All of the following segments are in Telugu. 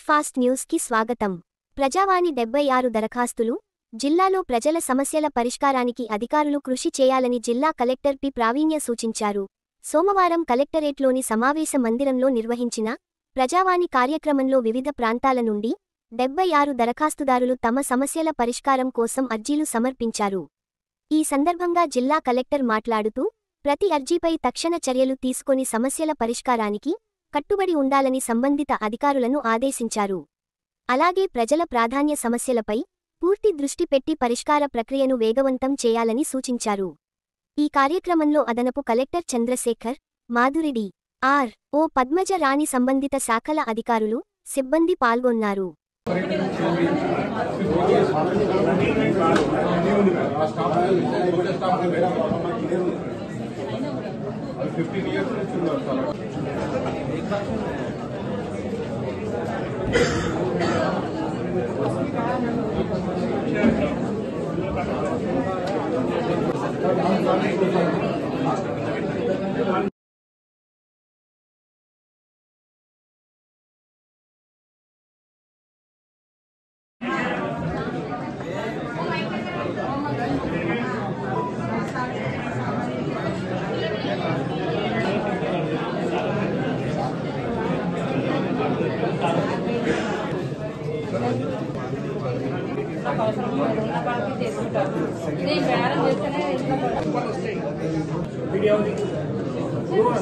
ఫాస్ట్ న్యూస్ కి స్వాగతం। ప్రజావాణి 76 దరఖాస్తులు। జిల్లాలో ప్రజల సమస్యల పరిష్కారానికి అధికారులు కృషి చేయాలని జిల్లా కలెక్టర్ పి ప్రావీణ్య సూచించారు। సోమవారం కలెక్టరేట్లోని సమావేశ మందిరంలో నిర్వహించిన ప్రజావాణి కార్యక్రమంలో వివిధ ప్రాంతాల నుండి 76 దరఖాస్తుదారులు తమ సమస్యల పరిష్కారం కోసం అర్జీలు సమర్పించారు। ఈ సందర్భంగా జిల్లా కలెక్టర్ మాట్లాడుతూ ప్రతి అర్జీపై తక్షణ చర్యలు తీసుకొని సమస్యల పరిష్కారానికి కట్టుబడి ఉండాలని సంబంధిత అధికారులను ఆదేశించారు। అలాగే ప్రజల ప్రాధాన్య సమస్యలపై పూర్తి దృష్టి పెట్టి పరిష్కార ప్రక్రియను వేగవంతం చేయాలని సూచించారు। ఈ కార్యక్రమంలో అదనపు కలెక్టర్ చంద్రశేఖర్, మాధురిడి, ఆర్.ఓ. పద్మజ రాణి సంబంధిత శాఖల అధికారులు, సిబ్బంది పాల్గొన్నారు।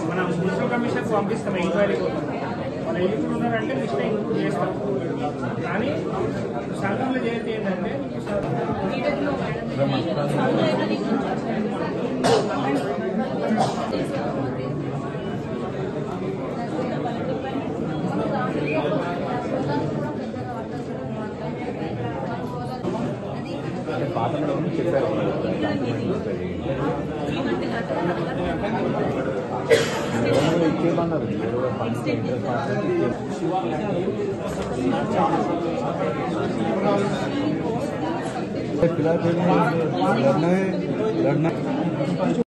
మన మున్సిపల్ కమిషన్ పంపిస్తాం ఎంక్వైరీ మన ఎదుగులు ఉన్నారంటే లిస్ట్ ఇంక్లూడ్ చేస్తాం కానీ సంఘంలో చేస్తే ఏంటంటే लड़ना है